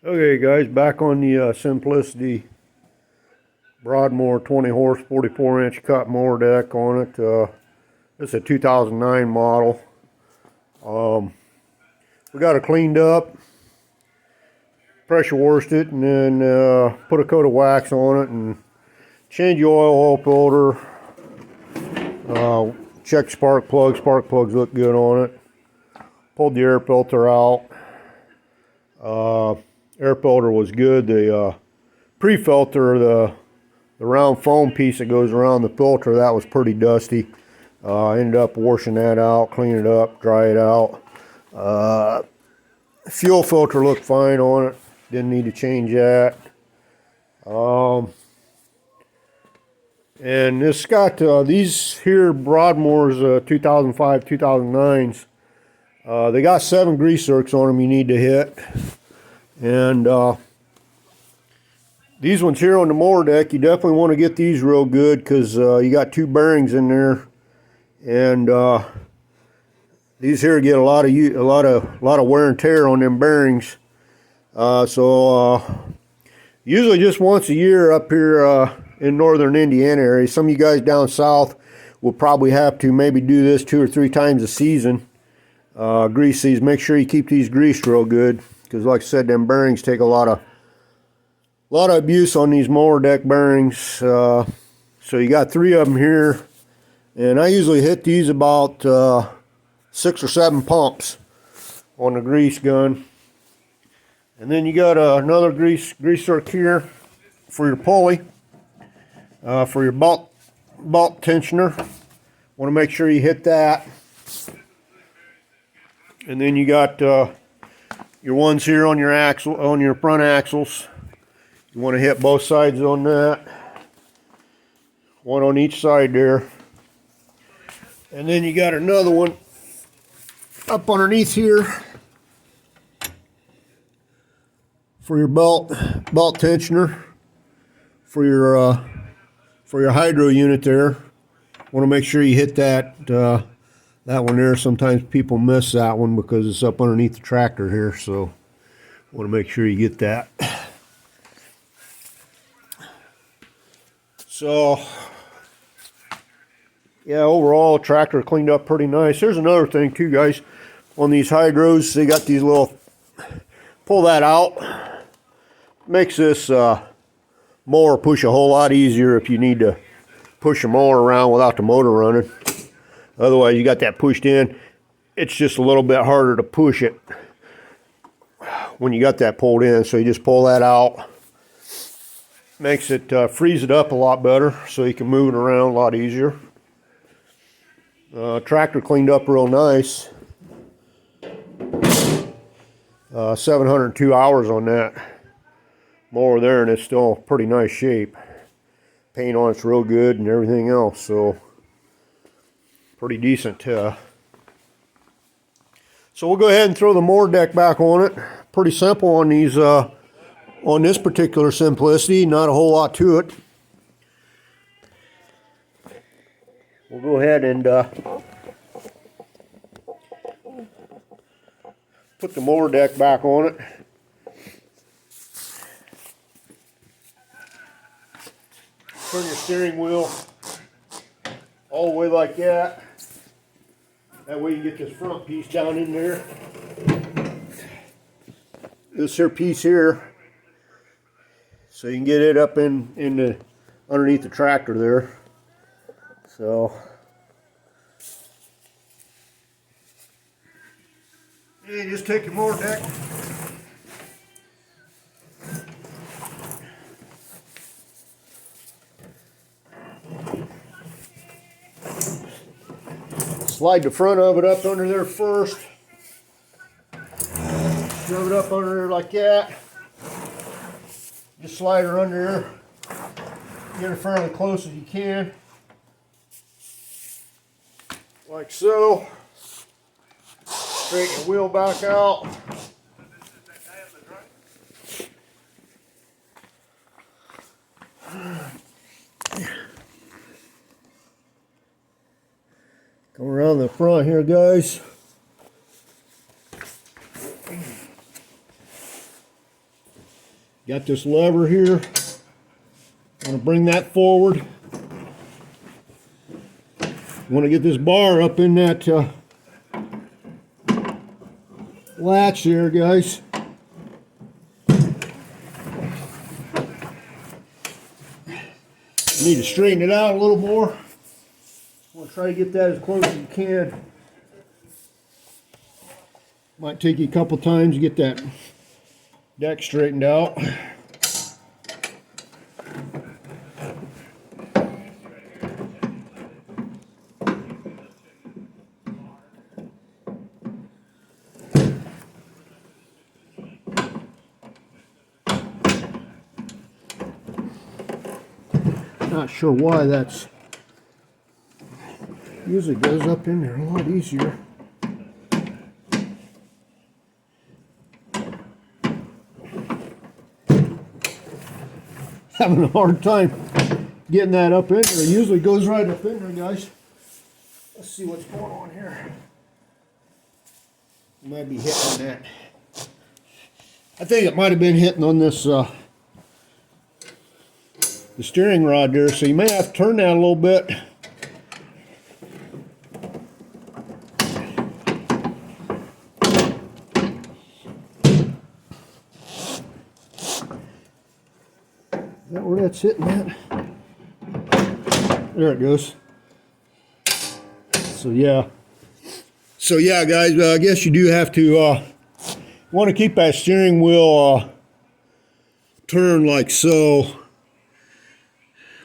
Okay guys, back on the Simplicity Broadmoor 20 horse 44-inch cut mower deck on it. This is a 2009 model. We got it cleaned up, pressure washed it, and then put a coat of wax on it and change the oil filter. Check spark plugs. Spark plugs look good on it. Pulled the air filter out. Air filter was good. The pre-filter, the round foam piece that goes around the filter, that was pretty dusty. I ended up washing that out, clean it up, dry it out. Fuel filter looked fine on it. Didn't need to change that. And this got these here Broadmoors 2005, 2009s. They got 7 grease zerks on them you need to hit. And these ones here on the mower deck, you definitely want to get these real good because you got 2 bearings in there, and these here get a lot of wear and tear on them bearings. Usually just once a year up here in northern Indiana area. Some of you guys down south will probably have to maybe do this 2 or 3 times a season. Grease these. Make sure you keep these greased real good, because like I said, them bearings take a lot of abuse on these mower deck bearings. So you got 3 of them here, and I usually hit these about 6 or 7 pumps on the grease gun. And then you got another grease zerk here for your pulley, for your bolt tensioner. Want to make sure you hit that. And then you got your ones here on your axle, on your front axles. You want to hit both sides on that. One on each side there. And then you got another one up underneath here for your belt tensioner, for your hydro unit there. Want to make sure you hit that one there. Sometimes people miss that one because it's up underneath the tractor here, so want to make sure you get that. So yeah, overall tractor cleaned up pretty nice. There's another thing too, guys, on these hydros. They got these little, pull that out, makes this mower push a whole lot easier if you need to push the mower around without the motor running. Otherwise, you got that pushed in, it's just a little bit harder to push it when you got that pulled in. So you just pull that out. Makes it freeze it up a lot better, so you can move it around a lot easier. Tractor cleaned up real nice. 702 hours on that mower there, and it's still pretty nice shape. Paint on it's real good and everything else, so pretty decent. So we'll go ahead and throw the mower deck back on it. Pretty simple on these. On this particular Simplicity, not a whole lot to it. We'll go ahead and put the mower deck back on it. Turn your steering wheel all the way like that. That way you get this front piece down in there. This here piece here, so you can get it up in the underneath the tractor there. So yeah, just take your mower deck, slide the front of it up under there first. Shove it up under there like that. Just slide her under there. Get her fairly close as you can. Like so. Straighten your wheel back out. Come around the front here, guys. Got this lever here. I'm going to bring that forward. Want to get this bar up in that latch there, guys. Need to straighten it out a little more. I want to try to get that as close as you can. Might take you a couple times to get that deck straightened out. Not sure why that's usually goes up in there a lot easier. Having a hard time getting that up in there. It usually goes right up in there, guys. Let's see what's going on here. Might be hitting that. I think it might have been hitting on this the steering rod there, so you may have to turn that a little bit. Is that where that's hitting at? There it goes. So yeah. So yeah, guys, I guess you do have to want to keep that steering wheel turned like so.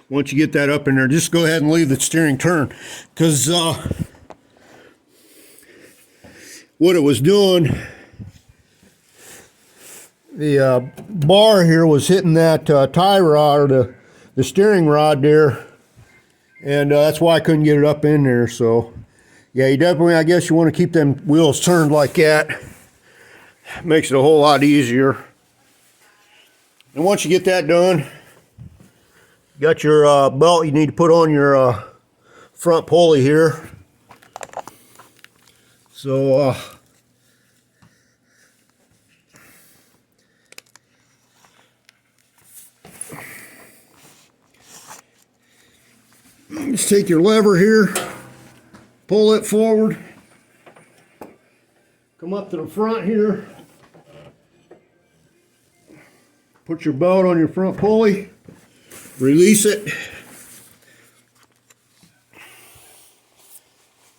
Once you get that up in there, just go ahead and leave the steering turned, because what it was doing, the bar here was hitting that tie rod, or the steering rod there, and that's why I couldn't get it up in there. So yeah, you definitely, I guess you want to keep them wheels turned like that. Makes it a whole lot easier. And once you get that done, got your belt you need to put on your front pulley here. So just take your lever here, pull it forward, come up to the front here, put your belt on your front pulley, release it,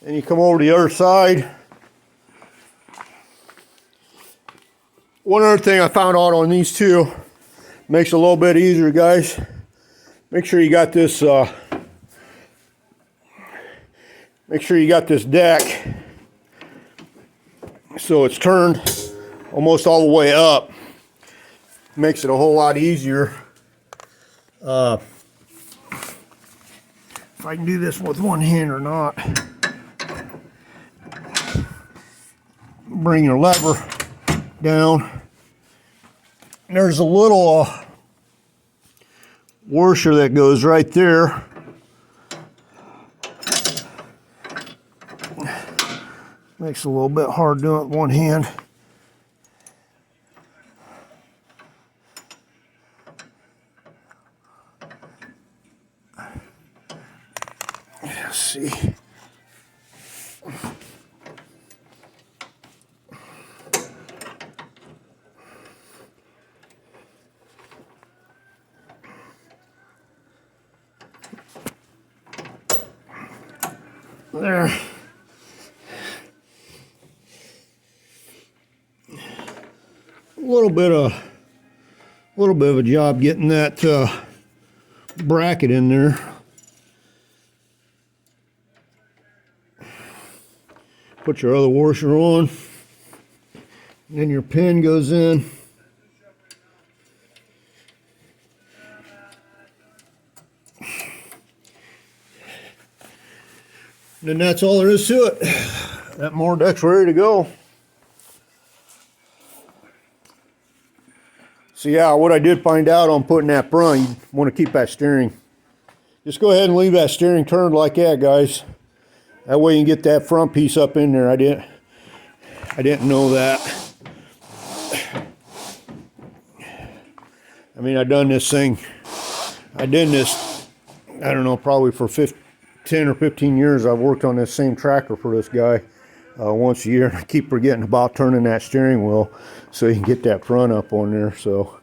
and you come over to the other side. One other thing I found out on these two, makes it a little bit easier, guys. Make sure you got this deck so it's turned almost all the way up. Makes it a whole lot easier. If I can do this with one hand or not. Bring your lever down. There's a little washer that goes right there. Makes it a little bit hard doing it with one hand. Let's see. There. A little bit of a job getting that bracket in there. Put your other washer on, and then your pin goes in. And then that's all there is to it. That mower deck's ready to go. So yeah, what I did find out on putting that front, you want to keep that steering. Just go ahead and leave that steering turned like that, guys. That way you can get that front piece up in there. I didn't know that. I mean, I done this thing. I did this, I don't know, probably for 10 or 15 years. I've worked on this same tractor for this guy once a year. And I keep forgetting about turning that steering wheel so you can get that front up on there. So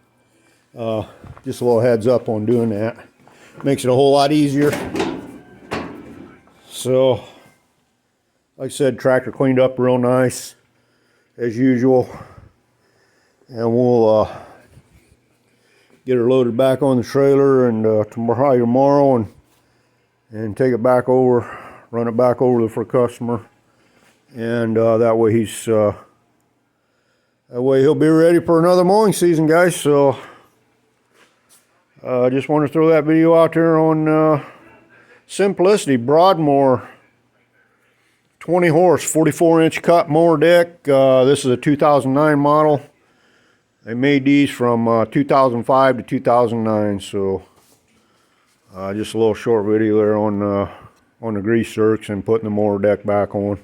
just a little heads up on doing that. Makes it a whole lot easier. So, like I said, tractor cleaned up real nice as usual. And we'll get her loaded back on the trailer and tomorrow and take it back over, run it back over for a customer, and that way he'll be ready for another mowing season, guys. So I just want to throw that video out there on Simplicity Broadmoor 20 horse 44-inch cut mower deck. This is a 2009 model. They made these from 2005 to 2009, so just a little short video there on the grease zerks and putting the mower deck back on.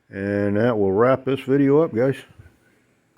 And that will wrap this video up, guys.